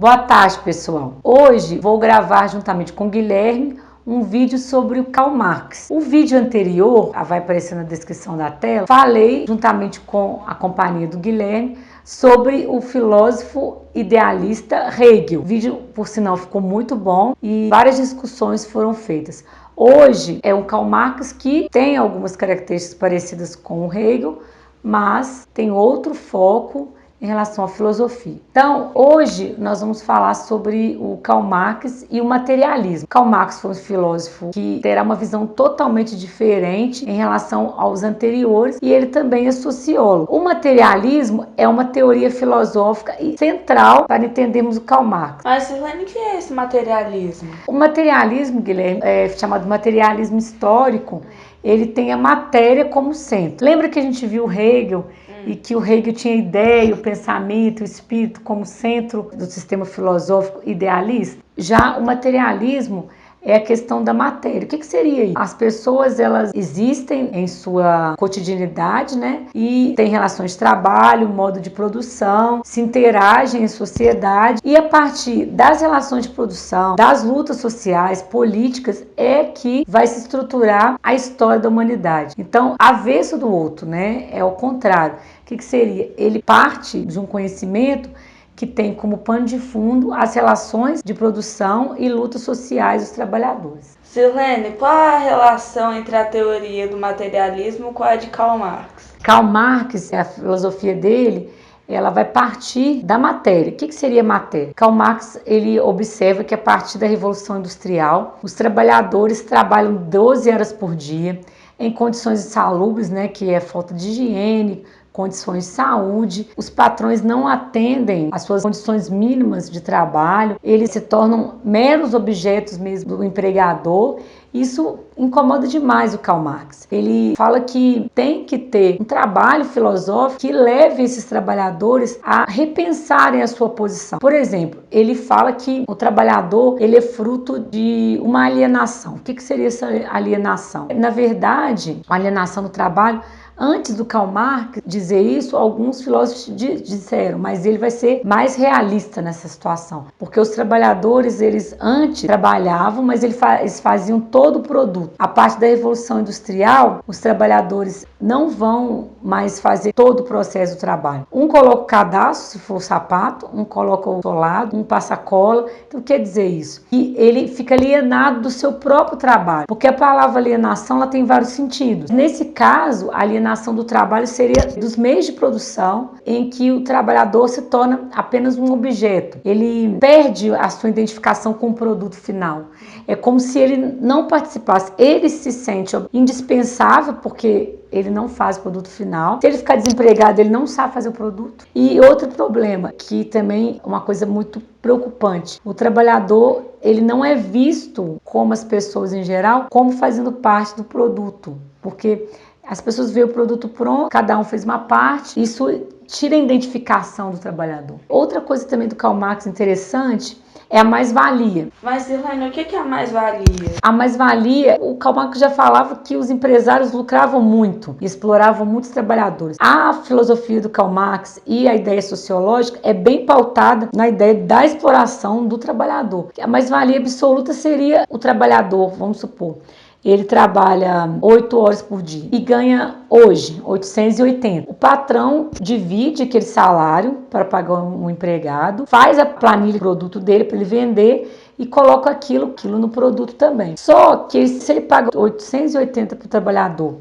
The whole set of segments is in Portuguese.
Boa tarde, pessoal. Hoje vou gravar juntamente com o Guilherme um vídeo sobre o Karl Marx. O vídeo anterior, vai aparecer na descrição da tela, falei juntamente com a companhia do Guilherme sobre o filósofo idealista Hegel. O vídeo, por sinal, ficou muito bom e várias discussões foram feitas. Hoje é o Karl Marx que tem algumas características parecidas com o Hegel, mas tem outro foco em relação à filosofia. Então, hoje nós vamos falar sobre o Karl Marx e o materialismo. Karl Marx foi um filósofo que terá uma visão totalmente diferente em relação aos anteriores e ele também é sociólogo. O materialismo é uma teoria filosófica e central para entendermos o Karl Marx. Mas, Silene, o que é esse materialismo? O materialismo, Guilherme, é chamado materialismo histórico. Ele tem a matéria como centro. Lembra que a gente viu Hegel e que o Hegel tinha a ideia, o pensamento, o espírito como centro do sistema filosófico idealista? Já o materialismo é a questão da matéria. O que seria isso? As pessoas, elas existem em sua cotidianidade, né? E têm relações de trabalho, modo de produção, se interagem em sociedade e a partir das relações de produção, das lutas sociais, políticas, é que vai se estruturar a história da humanidade. Então, avesso do outro, né? É o contrário. O que seria? Ele parte de um conhecimento que tem como pano de fundo as relações de produção e lutas sociais dos trabalhadores. Silene, qual a relação entre a teoria do materialismo com a de Karl Marx? Karl Marx, a filosofia dele, ela vai partir da matéria. O que seria matéria? Karl Marx, ele observa que a partir da Revolução Industrial, os trabalhadores trabalham 12 horas por dia, em condições insalubres, né, que é falta de higiene, condições de saúde, os patrões não atendem às suas condições mínimas de trabalho, eles se tornam meros objetos mesmo do empregador. Isso incomoda demais o Karl Marx. Ele fala que tem que ter um trabalho filosófico que leve esses trabalhadores a repensarem a sua posição. Por exemplo, ele fala que o trabalhador, ele é fruto de uma alienação. O que seria essa alienação? Na verdade, a alienação do trabalho, antes do Karl Marx dizer isso, alguns filósofos disseram, mas ele vai ser mais realista nessa situação, porque os trabalhadores, eles antes trabalhavam, mas eles faziam todo o produto. A partir da Revolução Industrial, os trabalhadores não vão mais fazer todo o processo do trabalho. Um coloca o cadastro, se for o sapato, um coloca o solado, um passa a cola. Então, quer dizer isso? E ele fica alienado do seu próprio trabalho, porque a palavra alienação, ela tem vários sentidos. Nesse caso, a alienação do trabalho seria dos meios de produção em que o trabalhador se torna apenas um objeto. Ele perde a sua identificação com o produto final. É como se ele não participasse. Ele se sente indispensável porque ele não faz o produto final. Se ele ficar desempregado, ele não sabe fazer o produto. E outro problema, que também é uma coisa muito preocupante. O trabalhador, ele não é visto, como as pessoas em geral, como fazendo parte do produto. Porque as pessoas veem o produto pronto, cada um fez uma parte, isso tira a identificação do trabalhador. Outra coisa também do Karl Marx interessante é a mais-valia. Mas, Silene, o que é a mais-valia? A mais-valia, o Karl Marx já falava que os empresários lucravam muito e exploravam muitos trabalhadores. A filosofia do Karl Marx e a ideia sociológica é bem pautada na ideia da exploração do trabalhador. A mais-valia absoluta seria o trabalhador, vamos supor. Ele trabalha 8 horas por dia e ganha hoje 880. O patrão divide aquele salário para pagar um empregado, faz a planilha do produto dele para ele vender e coloca aquilo no produto também. Só que se ele paga 880 para o trabalhador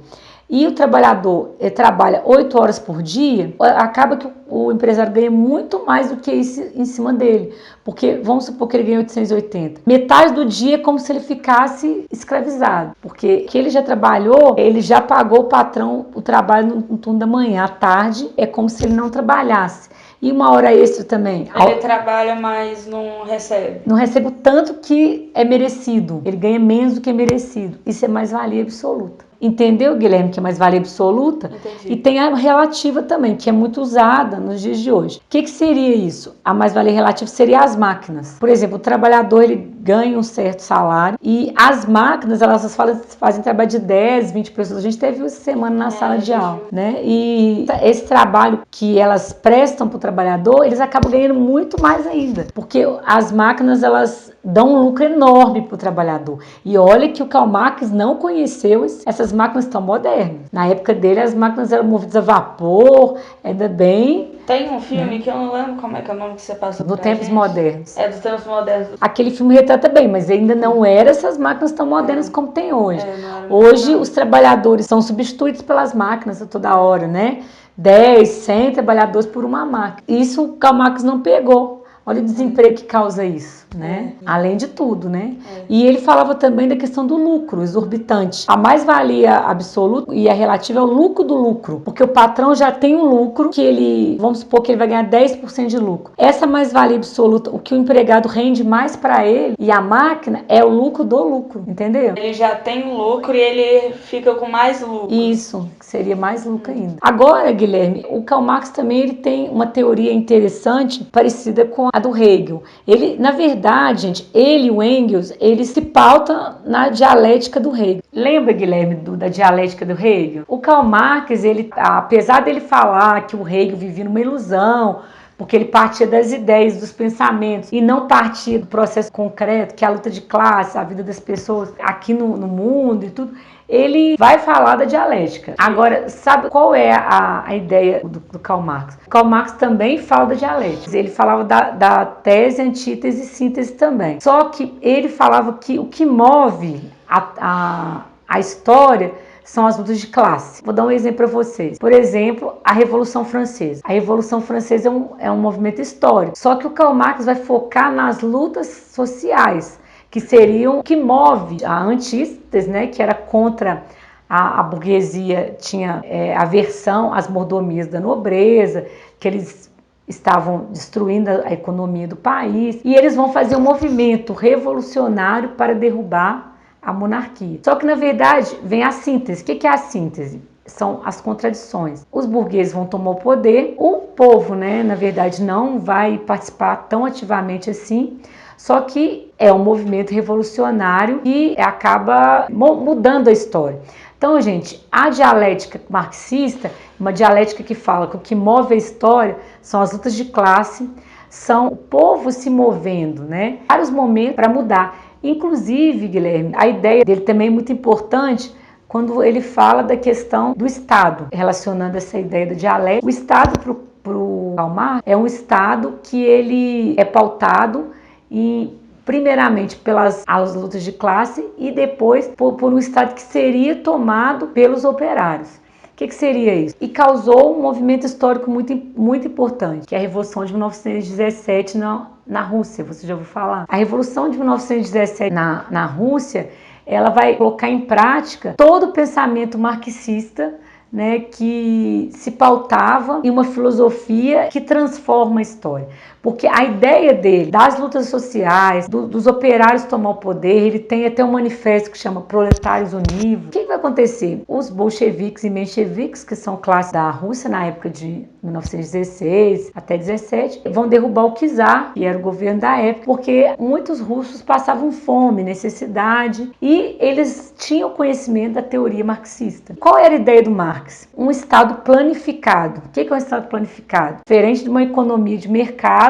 e o trabalhador trabalha 8 horas por dia, acaba que o empresário ganha muito mais do que isso em cima dele. Porque vamos supor que ele ganha 880. Metade do dia é como se ele ficasse escravizado. Porque que ele já trabalhou, ele já pagou o patrão o trabalho no turno da manhã. À tarde é como se ele não trabalhasse. E uma hora extra também. Ele trabalha, mas não recebe. Não recebe o tanto que é merecido. Ele ganha menos do que é merecido. Isso é mais-valia absoluta. Entendeu, Guilherme, que é mais-valia absoluta? Entendi. E tem a relativa também, que é muito usada nos dias de hoje. O que seria isso? A mais-valia relativa seria as máquinas. Por exemplo, o trabalhador, ele ganham um certo salário e as máquinas, elas fazem trabalho de 10, 20 pessoas. A gente teve essa semana na sala de aula, né? E esse trabalho que elas prestam para o trabalhador, eles acabam ganhando muito mais ainda, porque as máquinas, elas dão um lucro enorme para o trabalhador. E olha que o Karl Marx não conheceu essas máquinas tão modernas. Na época dele, as máquinas eram movidas a vapor, ainda bem... Tem um filme, né, que eu não lembro como é que é o nome que você passou pra gente. Do Tempos Modernos. É, dos Tempos Modernos. Aquele filme retrata bem, mas ainda não eram essas máquinas tão modernas como tem hoje. Hoje, os trabalhadores são substituídos pelas máquinas a toda hora, né? 10, 100 trabalhadores por uma máquina. Isso o Karl Marx não pegou. Olha o desemprego que causa isso, né? Além de tudo, né? E ele falava também da questão do lucro exorbitante. A mais-valia absoluta e a relativa é o lucro do lucro, porque o patrão já tem um lucro que ele, vamos supor que ele vai ganhar 10% de lucro. Essa mais-valia absoluta, o que o empregado rende mais para ele e a máquina é o lucro do lucro, entendeu? Ele já tem um lucro e ele fica com mais lucro. Isso, que seria mais lucro ainda. Agora, Guilherme, o Karl Marx também ele tem uma teoria interessante, parecida com a do Hegel. Ele, na verdade, gente, ele e o Engels, eles se pautam na dialética do Hegel. Lembra, Guilherme, da dialética do Hegel? O Karl Marx, ele, apesar dele falar que o Hegel vivia numa ilusão, porque ele partia das ideias, dos pensamentos, e não partia do processo concreto, que é a luta de classe, a vida das pessoas aqui no mundo e tudo, ele vai falar da dialética. Agora, sabe qual é a ideia do Karl Marx? O Karl Marx também fala da dialética. Ele falava da tese, antítese e síntese também. Só que ele falava que o que move a história são as lutas de classe. Vou dar um exemplo para vocês. Por exemplo, a Revolução Francesa. A Revolução Francesa é um movimento histórico. Só que o Karl Marx vai focar nas lutas sociais, que seriam o que move a antíteses, né, que era contra a burguesia, tinha aversão às mordomias da nobreza, que eles estavam destruindo a economia do país, e eles vão fazer um movimento revolucionário para derrubar a monarquia. Só que, na verdade, vem a síntese. O que é a síntese? São as contradições. Os burgueses vão tomar o poder, o povo, né, na verdade, não vai participar tão ativamente assim, só que é um movimento revolucionário que acaba mudando a história. Então, gente, a dialética marxista, uma dialética que fala que o que move a história são as lutas de classe, são o povo se movendo, né? Vários momentos para mudar. Inclusive, Guilherme, a ideia dele também é muito importante quando ele fala da questão do Estado, relacionando essa ideia da dialética. O Estado, para o Karl Marx, é um Estado que ele é pautado e primeiramente pelas lutas de classe e depois por um Estado que seria tomado pelos operários. O que seria isso? E causou um movimento histórico muito, muito importante, que é a Revolução de 1917 na Rússia. Você já ouviu falar? A Revolução de 1917 na Rússia, ela vai colocar em prática todo o pensamento marxista, né, que se pautava em uma filosofia que transforma a história. Porque a ideia dele, das lutas sociais, dos operários tomar o poder, ele tem até um manifesto que chama Proletários Unidos. O que vai acontecer? Os bolcheviques e mencheviques, que são classes da Rússia na época de 1916 até 17, vão derrubar o czar, que era o governo da época, porque muitos russos passavam fome, necessidade, e eles tinham conhecimento da teoria marxista. Qual era a ideia do Marx? Um Estado planificado. O que é um Estado planificado? Diferente de uma economia de mercado,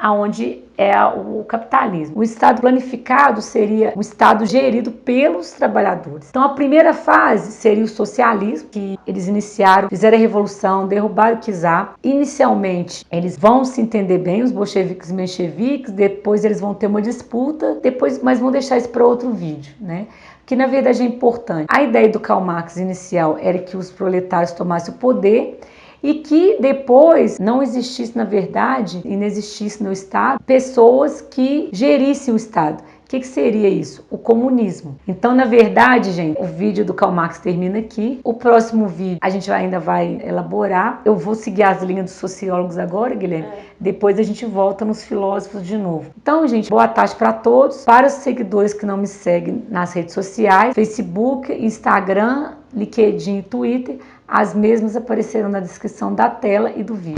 onde é o capitalismo. O Estado planificado seria um Estado gerido pelos trabalhadores. Então, a primeira fase seria o socialismo, que eles iniciaram, fizeram a revolução, derrubaram o czar. Inicialmente, eles vão se entender bem, os bolcheviques e mencheviques, depois eles vão ter uma disputa, mas vão deixar isso para outro vídeo, né? Que na verdade é importante. A ideia do Karl Marx inicial era que os proletários tomassem o poder e que depois não existisse, na verdade, e não existisse no Estado, pessoas que gerissem o Estado. O que seria isso? O comunismo. Então, na verdade, gente, o vídeo do Karl Marx termina aqui. O próximo vídeo a gente ainda vai elaborar. Eu vou seguir as linhas dos sociólogos agora, Guilherme. Depois a gente volta nos filósofos de novo. Então, gente, boa tarde para todos. Para os seguidores que não me seguem nas redes sociais, Facebook, Instagram, LinkedIn e Twitter, as mesmas aparecerão na descrição da tela e do vídeo.